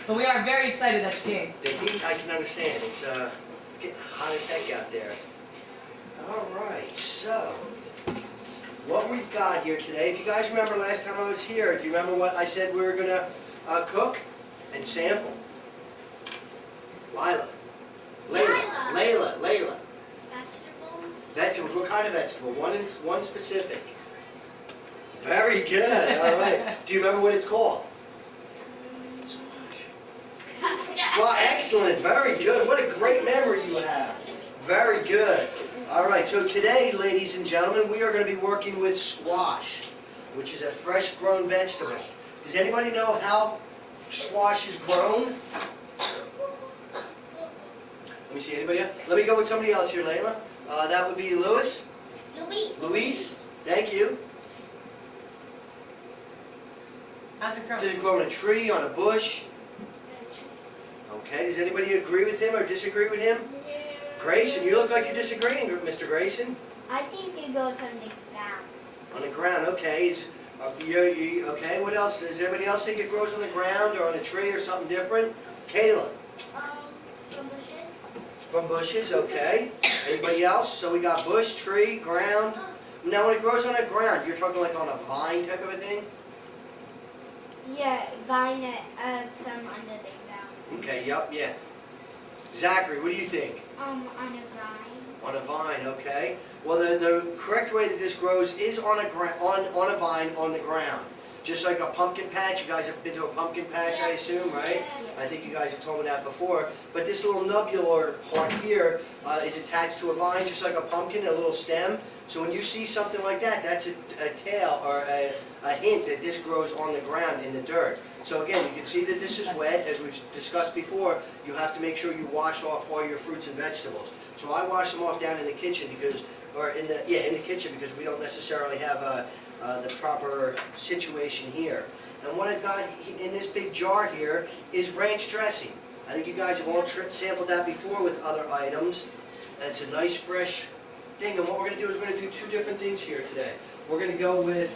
But we are very excited that you came. The heat, I can understand. It's getting hot as heck out there. All right, so what we've got here today, if you guys remember last time I was here, do you remember what I said we were going to cook and sample? Layla. Vegetables. Vegetables, what kind of vegetable? One specific. Very good, all right. Do you remember what it's called? Squash. Excellent, very good. What a great memory you have. Very good. All right, so today, ladies and gentlemen, we are going to be working with squash, which is a fresh grown vegetable. Does anybody know how squash is grown? Let me see, anybody else? Let me go with somebody else here, Layla. That would be Louis. Luis, thank you. How's it Does growing? it grow on a tree, on a bush? Okay, does anybody agree with him or disagree with him? Grayson, you look like you're disagreeing, Mr. Grayson. I think it goes on the ground. On the ground, okay. Okay, what else? Does everybody else think it grows on the ground or on a tree or something different? Kayla? From bushes. From bushes, okay. Anybody else? So we got bush, tree, ground. Now when it grows on the ground, you're talking like on a vine type of a thing? Yeah, vine from under the ground. Okay, yep, yeah. Zachary, what do you think? On a vine. On a vine, okay. Well, the correct way that this grows is on a vine on the ground. Just like a pumpkin patch. You guys have been to a pumpkin patch, I assume, right? I think you guys have told me that before. But this little nubular part here is attached to a vine, just like a pumpkin, a little stem. So when you see something like that, that's a tail or a hint that this grows on the ground in the dirt. So again, you can see that this is wet. As we've discussed before, you have to make sure you wash off all your fruits and vegetables. So I wash them off down in the kitchen because, in the kitchen because we don't necessarily have the proper situation here. And what I've got in this big jar here is ranch dressing. I think you guys have all sampled that before with other items. And it's a nice fresh thing. And what we're going to do is we're going to do two different things here today. We're going to go with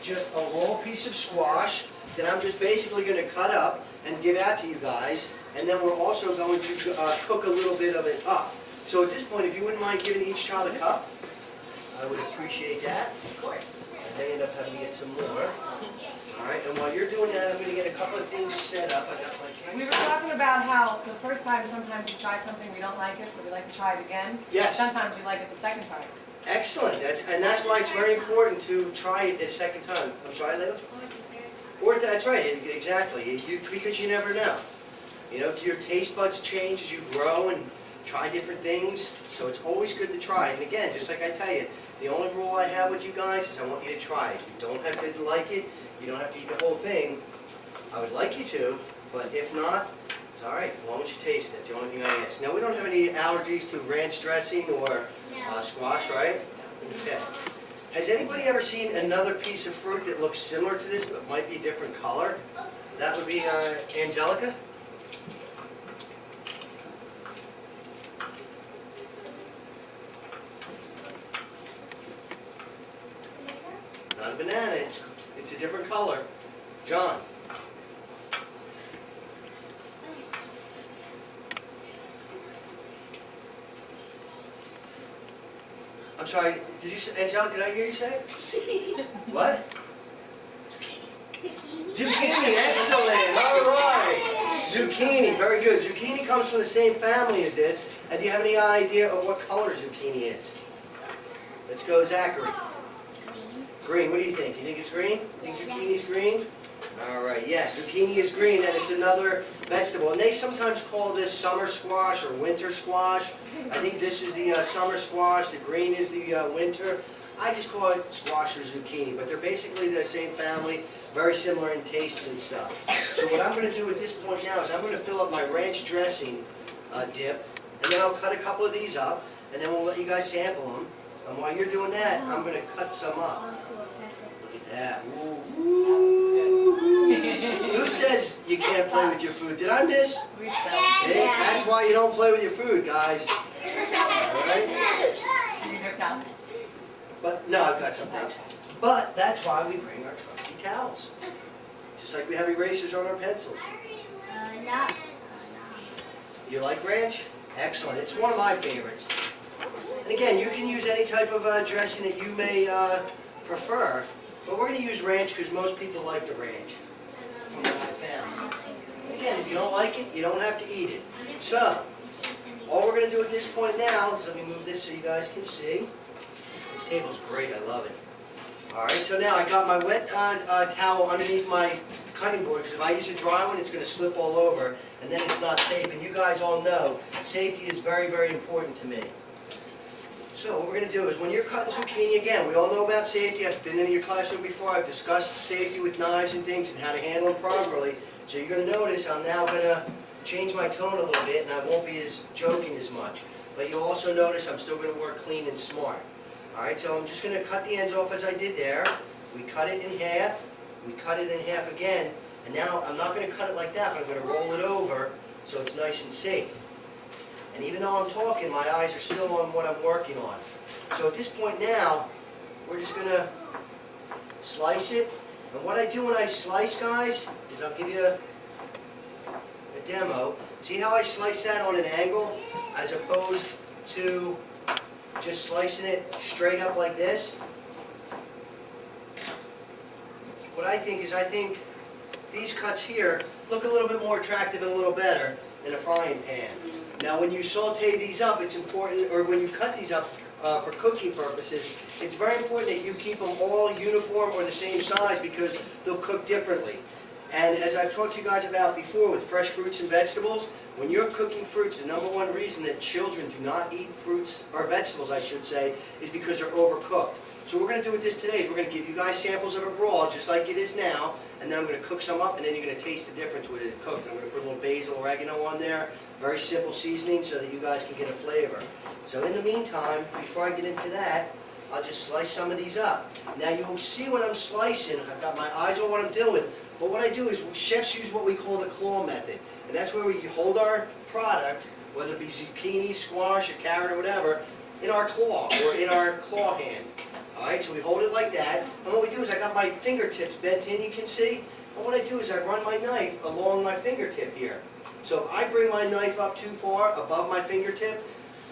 just a long piece of squash that I'm just basically going to cut up and give out to you guys. And then we're also going to cook a little bit of it up. So at this point, if you wouldn't mind giving each child a cup, I would appreciate that. Of course. I may end up having to get some more. All right, and while you're doing that, I'm going to get a couple of things set up. I got my We were talking about how the first time sometimes we try something, we don't like it, but we like to try it again. Yes. Sometimes we like it the second time. Excellent. That's why it's very important to try it a second time. I'm sorry, Layla? Or that's right, exactly. Because you never know. You know, your taste buds change as you grow and try different things. So it's always good to try. And again, just like I tell you, the only rule I have with you guys is I want you to try it. You don't have to like it. You don't have to eat the whole thing. I would like you to, but if not, it's all right. As long as you taste it. That's the only thing I ask. Now, we don't have any allergies to ranch dressing or squash, right? Okay. Has anybody ever seen another piece of fruit that looks similar to this but might be a different color? That would be Angelica. Not a banana. It's a different color. John. I'm sorry, did you say, Angelica, did I hear you say? What? Zucchini. Zucchini, excellent, all right. Zucchini, very good. Zucchini comes from the same family as this. And do you have any idea of what color zucchini is? Let's go, Zachary. Green, what do you think? You think it's green? You think zucchini's green? All right, yes, zucchini is green, and it's another vegetable. And they sometimes call this summer squash or winter squash. I think this is the summer squash, the green is the winter. I just call it squash or zucchini, but they're basically the same family, very similar in taste and stuff. So what I'm going to do at this point now is I'm going to fill up my ranch dressing dip, and then I'll cut a couple of these up, and then we'll let you guys sample them. And while you're doing that, I'm going to cut some up. Look at that. Who says you can't play with your food? Did I miss? We Hey, that's why you don't play with your food, guys. All right? But no, I've got some things. But that's why we bring our trusty towels. Just like we have erasers on our pencils. You like ranch? Excellent. It's one of my favorites. And again, you can use any type of dressing that you may prefer, but we're going to use ranch because most people like the ranch, from what I found. And again, if you don't like it, you don't have to eat it. So, all we're going to do at this point now is, let me move this so you guys can see. This table's great, I love it. Alright, so now I got my wet towel underneath my cutting board, because if I use a dry one, it's going to slip all over, and then it's not safe. And you guys all know, safety is very, very important to me. So what we're going to do is, when you're cutting zucchini, again, we all know about safety. I've been in your classroom before. I've discussed safety with knives and things and how to handle them properly. So you're going to notice I'm now going to change my tone a little bit, and I won't be as joking as much. But you'll also notice I'm still going to work clean and smart. Alright, so I'm just going to cut the ends off as I did there. We cut it in half. We cut it in half again. And now I'm not going to cut it like that, but I'm going to roll it over so it's nice and safe. And even though I'm talking, my eyes are still on what I'm working on. So at this point now, we're just going to slice it. And what I do when I slice, guys, is I'll give you a demo. See how I slice that on an angle as opposed to just slicing it straight up like this? What I think is, these cuts here look a little bit more attractive and a little better in a frying pan. Now when you saute these up, it's important, or when you cut these up for cooking purposes, it's very important that you keep them all uniform or the same size because they'll cook differently. And as I've talked to you guys about before with fresh fruits and vegetables, when you're cooking fruits, the number one reason that children do not eat fruits, or vegetables I should say, is because they're overcooked. So what we're going to do with this today is we're going to give you guys samples of it raw, just like it is now, and then I'm going to cook some up, and then you're going to taste the difference with it cooked. I'm going to put a little basil, oregano on there, very simple seasoning so that you guys can get a flavor. So in the meantime, before I get into that, I'll just slice some of these up. Now you'll see when I'm slicing, I've got my eyes on what I'm doing, but what I do is chefs use what we call the claw method. And that's where we hold our product, whether it be zucchini, squash, or carrot, or whatever, in our claw, or in our claw hand. Alright, so we hold it like that, and what we do is I got my fingertips bent in, you can see, and what I do is I run my knife along my fingertip here. So if I bring my knife up too far, above my fingertip,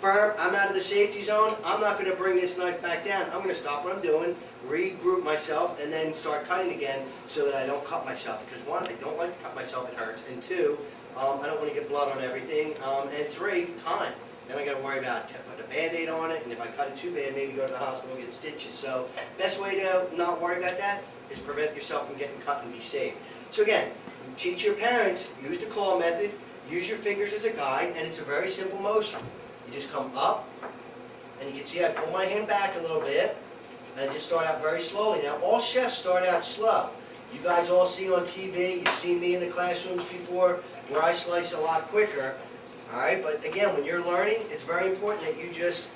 I'm out of the safety zone, I'm not going to bring this knife back down. I'm going to stop what I'm doing, regroup myself, and then start cutting again so that I don't cut myself. Because one, I don't like to cut myself, it hurts, and two, I don't want to get blood on everything, and three, time. Then I got to worry about putting a Band-Aid on it, and if I cut it too bad, maybe go to the hospital and get stitches. So best way to not worry about that is prevent yourself from getting cut and be safe. So again, teach your parents, use the claw method, use your fingers as a guide, and it's a very simple motion. You just come up, and you can see I pull my hand back a little bit, and I just start out very slowly. Now all chefs start out slow. You guys all see on TV, you've seen me in the classrooms before, where I slice a lot quicker. Alright, but again, when you're learning, it's very important that you just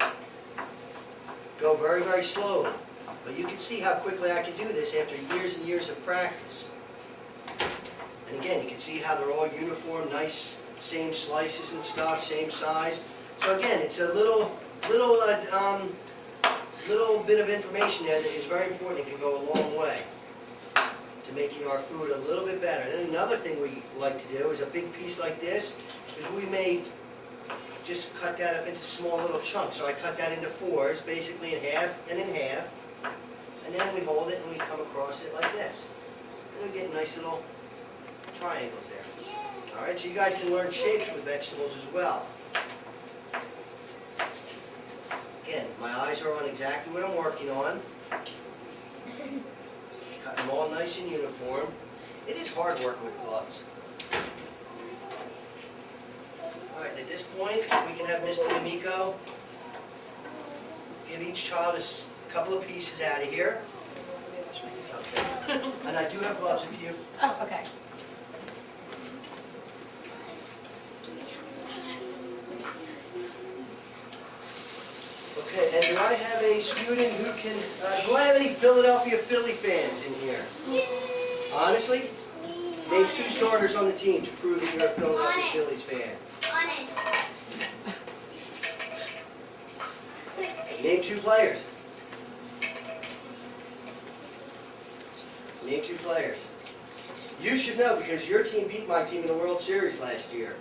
go very, very slowly. But you can see how quickly I can do this after years and years of practice. And again, you can see how they're all uniform, nice, same slices and stuff, same size. So again, it's a little bit of information there that is very important. It can go a long way to making our food a little bit better. And then another thing we like to do is a big piece like this, is we may just cut that up into small little chunks. So I cut that into fours, basically in half and in half. And then we hold it and we come across it like this. And we get nice little triangles there. Alright, so you guys can learn shapes with vegetables as well. Again, my eyes are on exactly what I'm working on. Cut them all nice and uniform. It is hard working with gloves. Alright, at this point, we can have Mr. D'Amico give each child a couple of pieces out of here. Okay. And I do have gloves if you... Oh, okay. Okay, and do I have a student who can... do I have any Philadelphia Philly fans in here? Honestly? Name 2 starters on the team to prove that you're a Philadelphia Phillies fan. Name 2 players. Name 2 players. You should know because your team beat my team in the World Series last year.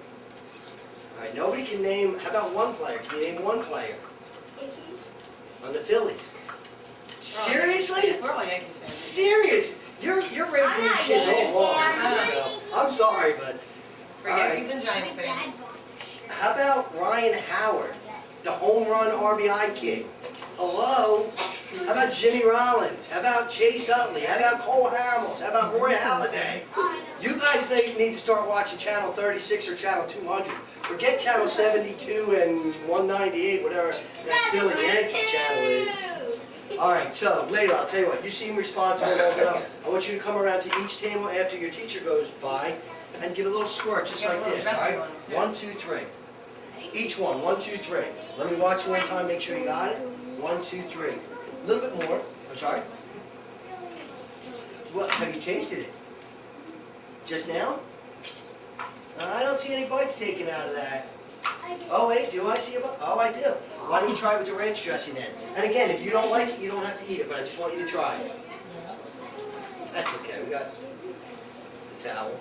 All right, nobody can name, how about one player? Can you name one player on the Phillies? Seriously? We're all Yankees fans. Serious? You're raising these kids all wrong. I'm sorry, but We're all right. Yankees and Giants fans. How about Ryan Howard, the home run RBI king? Hello? How about Jimmy Rollins? How about Chase Utley? How about Cole Hamels? How about Roy Halladay? You guys need to start watching Channel 36 or Channel 200. Forget Channel 72 and 198, whatever that silly Yankee channel is. All right, so Layla, I'll tell you what, you seem responsible long enough. I want you to come around to each table after your teacher goes by and give a little score, just Give a like little this, all dressing right? one, 1, 2, 3. Each one, 1, 2, 3. Let me watch you one time, make sure you got it. 1, 2, 3. A little bit more. I'm sorry. What, have you tasted it? Just now? I don't see any bites taken out of that. Oh wait, do I see a bite? Oh, I do. Why don't you try it with the ranch dressing then? And again, if you don't like it, you don't have to eat it, but I just want you to try it. That's okay, we got the towel.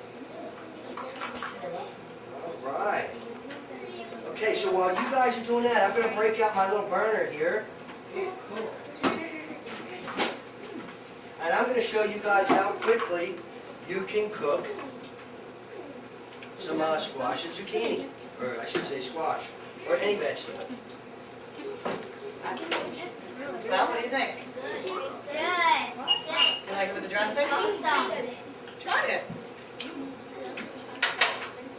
All right. Okay, so while you guys are doing that, I'm going to break out my little burner here. And I'm going to show you guys how quickly you can cook some squash and zucchini. Or I should say squash. Or any vegetable. Well, what do you think? You like it with the dressing? Try it.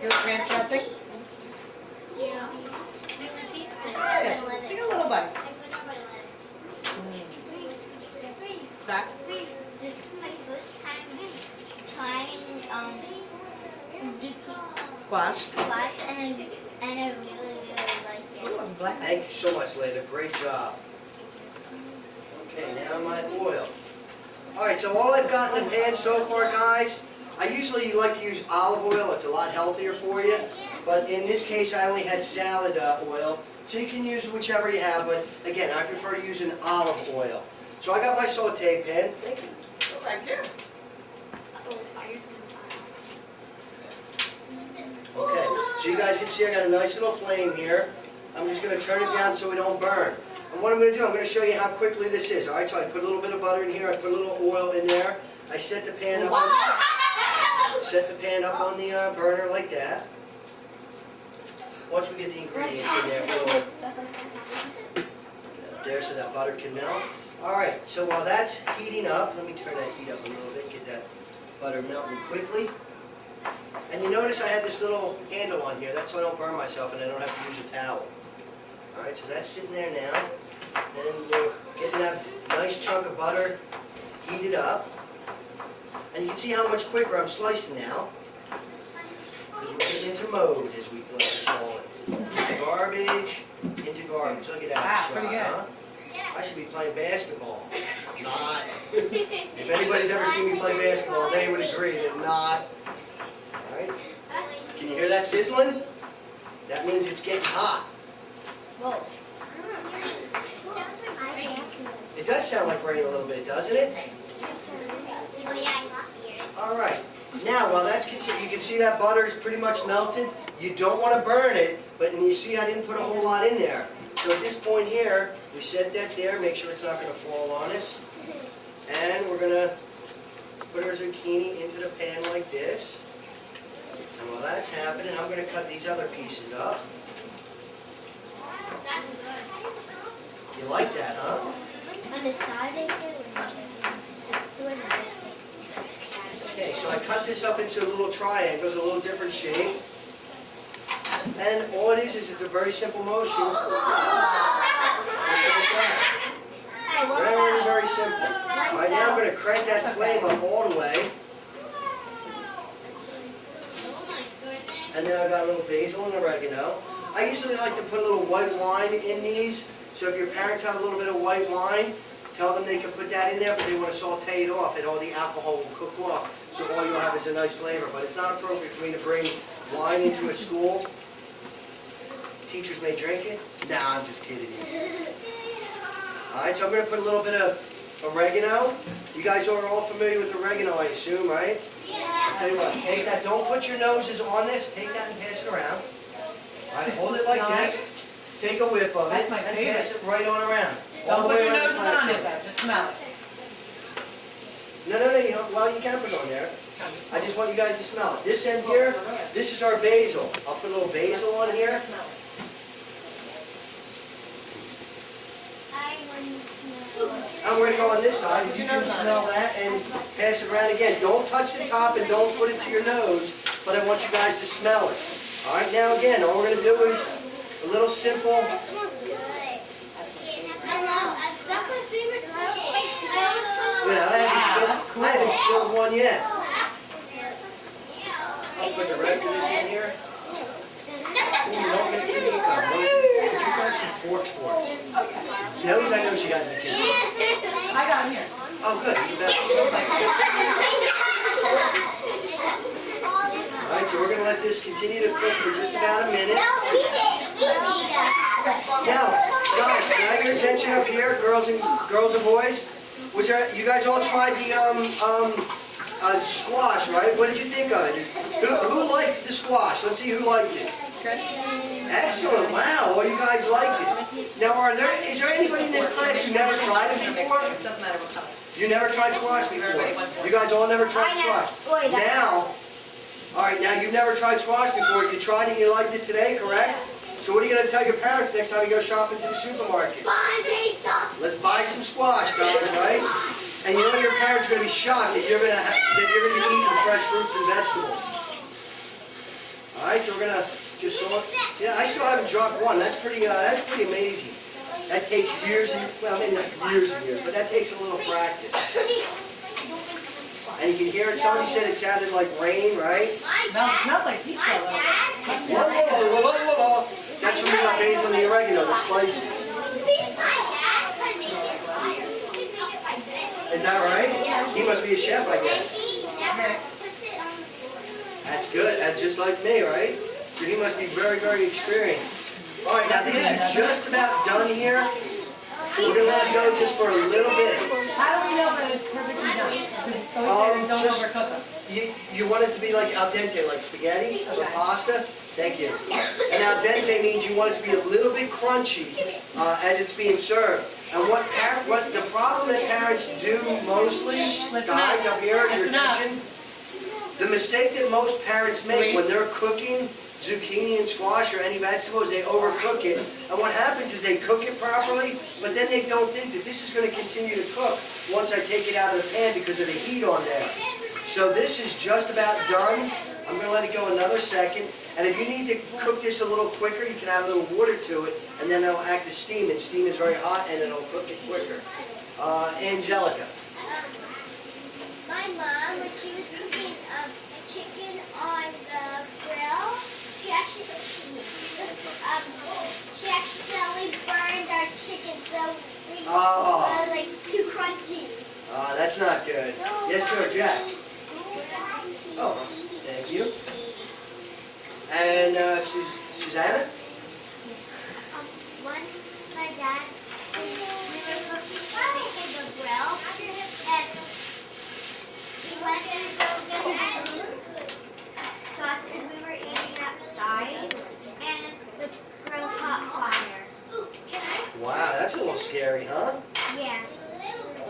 See what ranch dressing? Try it. Take a little bite. Zach? This is my first time trying zucchini Squash. squash, and I really like Ooh, it. I'm glad. Thank you so much, Layla. Great job. Okay, now my oil. Alright, so all I've got in the pan so far, guys, I usually like to use olive oil. It's a lot healthier for you. But in this case, I only had salad oil. So you can use whichever you have, but again, I prefer to use an olive oil. So I got my saute pan. Thank you. Go back here. Okay, so you guys can see I got a nice little flame here. I'm just going to turn it down so we don't burn. And what I'm going to do, I'm going to show you how quickly this is. Alright, so I put a little bit of butter in here, I put a little oil in there. I set the pan up on the burner like that. Once we get the ingredients in there, we'll there so that butter can melt. Alright, so while that's heating up, let me turn that heat up a little bit, get that butter melting quickly. And you notice I had this little handle on here, that's so I don't burn myself and I don't have to use a towel. Alright, so that's sitting there now. And we're getting that nice chunk of butter heated up. And you can see how much quicker I'm slicing now. Because we're getting into mode, as we like to call it. Garbage into garbage. Look at that Wow, shot, pretty good. huh? I should be playing basketball. Not. If anybody's ever seen me play basketball, they would agree that not. Alright. Can you hear that sizzling? That means it's getting hot. Whoa. It does sound like rain a little bit, doesn't it? Alright. Now, while that's continuing, you can see that butter is pretty much melted. You don't want to burn it, but you see I didn't put a whole lot in there. So at this point here, we set that there, make sure it's not going to fall on us. And we're going to put our zucchini into the pan like this. And while that's happening, I'm going to cut these other pieces up. You like that, huh? On the side Okay, so I cut this up into little triangles, a little different shape. And all it is it's a very simple motion. Just like that. Very, very simple. All right, now I'm going to crank that flame up all the way. And then I've got a little basil and oregano. I usually like to put a little white wine in these. So if your parents have a little bit of white wine, tell them they can put that in there, but they want to saute it off and all the alcohol will cook off. So all you'll have is a nice flavor. But it's not appropriate for me to bring wine into a school. Teachers may drink it. Nah, I'm just kidding you. Alright, so I'm going to put a little bit of oregano. You guys are all familiar with oregano, I assume, right? I'll tell you what, take that. Don't put your noses on this. Take that and pass it around. Alright, hold it like this, take a whiff of it, That's my and favorite. pass it right on around. All Don't the put way your around the nose on it classroom. though, just smell it. No, you don't, well, you can put it on there. I just want you guys to smell it. This end here, this is our basil. I'll put a little basil on here. And we're gonna go on this side, you can smell that and pass it around again. Don't touch the top and don't put it to your nose, but I want you guys to smell it. All right, now again, all we're gonna do is a little simple. That smells good. That's my favorite I haven't spilled one yet. I'll put the rest of this in here. Ooh, don't miss the meat though. Could you grab some forks for us? Those I know she has in the kitchen. I got it here. Oh, good. All right, so we're gonna let this continue to cook for just about a minute. Now, guys, can I have your attention up here, girls and boys? You guys all tried the squash, right? What did you think of it? Who liked the squash? Let's see who liked it. Excellent! Wow, all you guys liked it. Now, is there anybody in this class who never tried it before? It doesn't matter what color. You never tried squash before. You guys all never tried squash. Now, all right, now you've never tried squash before. You tried it, you liked it today, correct? So what are you going to tell your parents next time you go shopping to the supermarket? Let's buy some squash, guys, right? And you know your parents are going to be shocked that you're going to be eating fresh fruits and vegetables. All right, so we're going to just salt. Yeah, I still haven't dropped one. That's pretty amazing. That takes years and, well, maybe not years and years, but that takes a little practice. And you can hear it. Somebody said it sounded like rain, right? Smells like pizza though. That's from the basil and the oregano, the spices. Is that right? He must be a chef, I guess. That's good. That's just like me, right? So he must be very, very experienced. All right, now these are just about done here. We're going to let it go just for a little bit. How do we know that it's perfectly done? Because you always say don't overcook them. You want it to be like al dente, like spaghetti or pasta? Thank you. And al dente means you want it to be a little bit crunchy as it's being served. And what the problem that parents do mostly, guys up here at your attention, the mistake that most parents make when they're cooking zucchini and squash or any vegetables, they overcook it. And what happens is they cook it properly, but then they don't think that this is going to continue to cook once I take it out of the pan because of the heat on there. So this is just about done. I'm going to let it go another second. And if you need to cook this a little quicker, you can add a little water to it, and then it'll act as steam. And steam is very hot, and it'll cook it quicker. Angelica. My mom, when she was cooking chicken on the grill, she accidentally burned our chicken, so we like too crunchy. That's not good. Yes, sir, Jack. Oh, thank you. And Susanna? Once my dad, we were cooking in the grill, and we went to go get sauce because we were eating outside, and the grill caught fire. Wow, that's a little scary, huh? Yeah.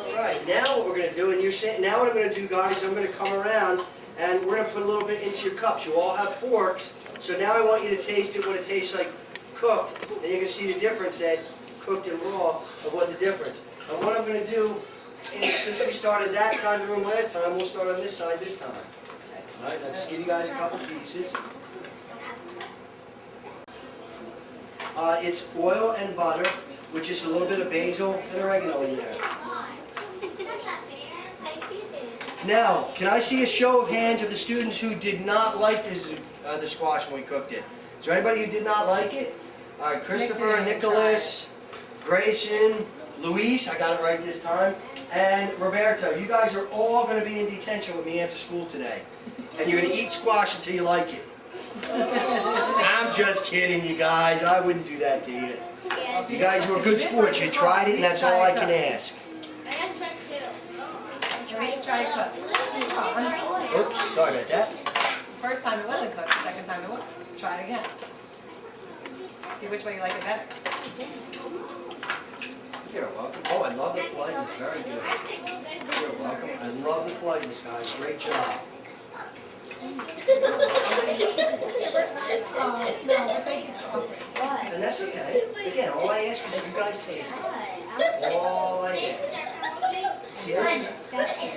All right, now what we're going to do, and you're saying, now what I'm going to do, guys, I'm going to come around, and we're going to put a little bit into your cups. You all have forks, so now I want you to taste it, what it tastes like cooked, and you can see the difference that cooked and raw of what the difference. And what I'm going to do is, since we started that side of the room last time, we'll start on this side this time. All right, now just give you guys a couple pieces. It's oil and butter, with just a little bit of basil and oregano in there. Now, can I see a show of hands of the students who did not like the squash when we cooked it? Is there anybody who did not like it? All right, Christopher, Nicholas, Grayson, Luis, I got it right this time, and Roberto. You guys are all going to be in detention with me after school today. And you're going to eat squash until you like it. I'm just kidding, you guys. I wouldn't do that to you. You guys were good sports. You tried it, and that's all I can ask. Oops, sorry about that. First time it wasn't cooked, the second time it was. Try it again. See which one you like it better. You're welcome. Oh, I love the politeness, very good. You're welcome. I love the politeness, guys, great job. Oh, no, but thank you for offering. And that's okay. Again, all I ask is that you guys taste it. All I ask. See, listen,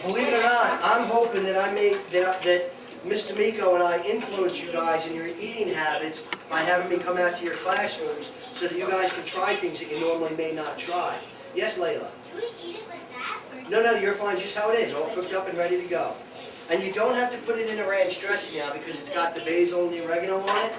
believe it or not, I'm hoping that that Mr. Miko and I influence you guys in your eating habits by having me come out to your classrooms so that you guys can try things that you normally may not try. Yes, Layla? Do we eat it like that? Or No, you're fine, just how it is, all cooked up and ready to go. And you don't have to put it in a ranch dressing now because it's got the basil and the oregano on it.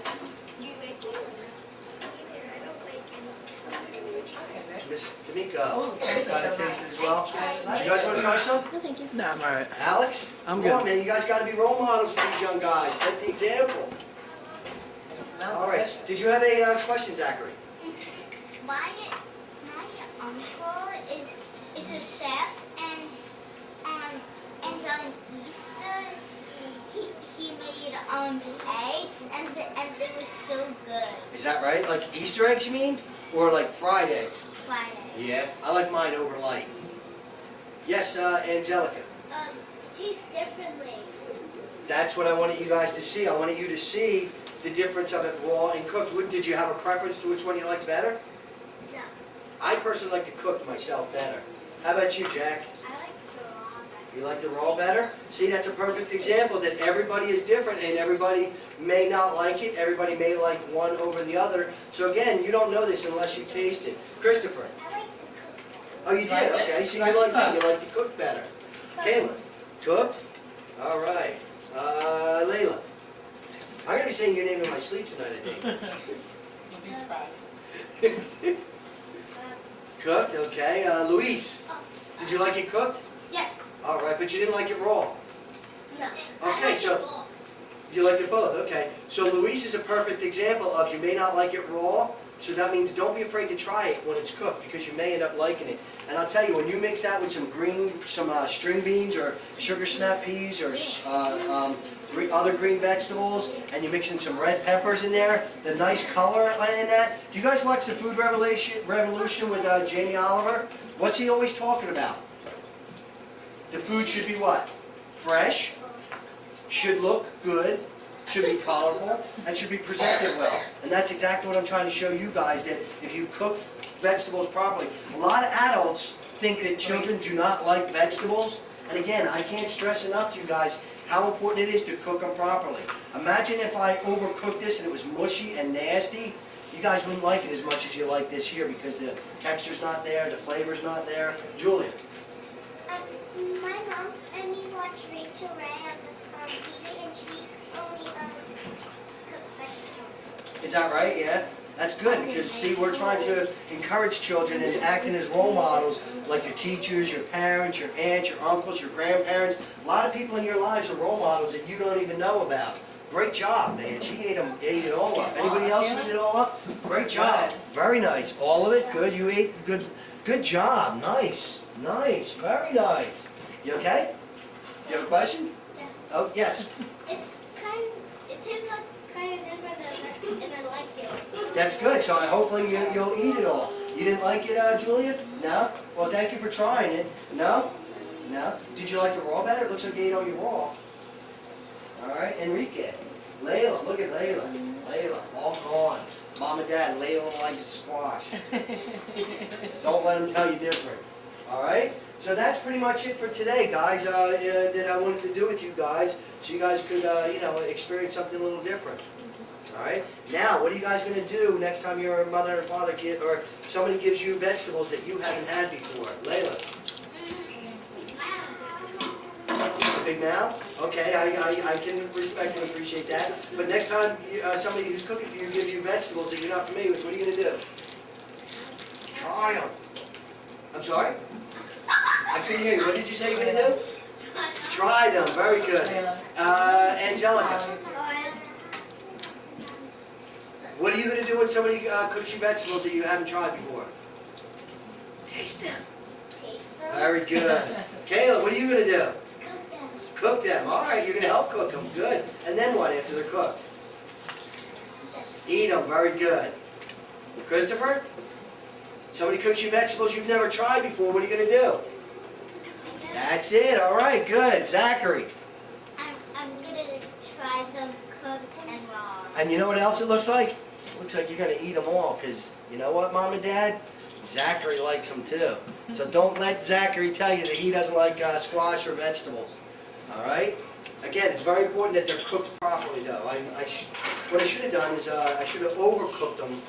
Miss D'Amico, Oh, thank you got so to taste much. it as well. I love You guys want to try some? No, thank you. No, I'm all right. Alex? I'm Come on, good. man, you guys got to be role models for these young guys. Set the example. It smells All right, delicious. did you have a question, Zachary? my uncle is a chef, and on Easter he made eggs, and they were so good. Is that right? Like Easter eggs, you mean? Or like fried eggs? Friday. Yeah, I like mine over light. Yes, Angelica. Tastes differently. That's what I wanted you guys to see. I wanted you to see the difference of it raw and cooked. Did you have a preference to which one you liked better? No, I personally like to cook myself better. How about you, Jack? I like the raw. You like the raw better? See, that's a perfect example that everybody is different and everybody may not like it. Everybody may like one over the other. So again, you don't know this unless you taste it. Christopher. I like the cooked. Oh, you did? Okay, so you like me. You like to cook better. Kayla. Cooked? All right. Layla. I'm going to be saying your name in my sleep tonight, I think. You'd be surprised. Cooked, okay. Luis. Did you like it cooked? Yes. All right, but you didn't like it raw. No. Okay, so you liked it both, okay. So Luis is a perfect example of you may not like it raw, so that means don't be afraid to try it when it's cooked because you may end up liking it. And I'll tell you, when you mix that with some string beans or sugar snap peas or other green vegetables, and you mix in some red peppers in there, the nice color in that. Do you guys watch the Food Revolution with Jamie Oliver? What's he always talking about? The food should be what? Fresh, should look good, should be colorful, and should be presented well. And that's exactly what I'm trying to show you guys, that if you cook vegetables properly. A lot of adults think that children do not like vegetables. And again, I can't stress enough to you guys how important it is to cook them properly. Imagine if I overcooked this and it was mushy and nasty. You guys wouldn't like it as much as you like this here because the texture's not there, the flavor's not there. Julia. My mom and me watch Rachel Ray on the TV, and she only cooks vegetables. Is that right? Yeah? That's good because, see, we're trying to encourage children and acting as role models like your teachers, your parents, your aunts, your uncles, your grandparents. A lot of people in your lives are role models that you don't even know about. Great job, man. She ate it all up. Anybody else eat it all up? Great job. Very nice. All of it? Good. You ate good. Good job. Nice. Nice. Very nice. You okay? You have a question? Yeah. Oh, yes. It tastes like kind of different, and I like it. That's good. So hopefully you'll eat it all. You didn't like it, Julia? No? Well, thank you for trying it. No? No? Did you like the raw better? It looks like you ate all your raw. All right, Enrique. Layla, look at Layla. Layla, all gone. Mom and Dad, Layla likes squash. Don't let them tell you different. All right? So that's pretty much it for today, guys, that I wanted to do with you guys, so you guys could, experience something a little different. All right? Now, what are you guys going to do next time your mother or father or somebody gives you vegetables that you haven't had before? Layla? Big mouth? Okay, I can respect and appreciate that. But next time somebody who's cooking for you gives you vegetables that you're not familiar with, what are you going to do? Try them. I'm sorry? I couldn't hear you. What did you say you're going to do? Try them. Very good. Angelica, what are you going to do when somebody cooks you vegetables that you haven't tried before? Taste them. Taste them. Very good. Kayla, what are you going to do? Cook them. Cook them. All right, you're going to help cook them. Good. And then what after they're cooked? Eat them. Very good. Christopher? Somebody cooks you vegetables you've never tried before, what are you gonna do? That's it, all right, good. Zachary? I'm gonna try them cooked and raw. And you know what else it looks like? Looks like you're gonna eat them all, because you know what, Mom and Dad? Zachary likes them too. So don't let Zachary tell you that he doesn't like squash or vegetables. All right? Again, it's very important that they're cooked properly, though. What I should have done is I should have overcooked them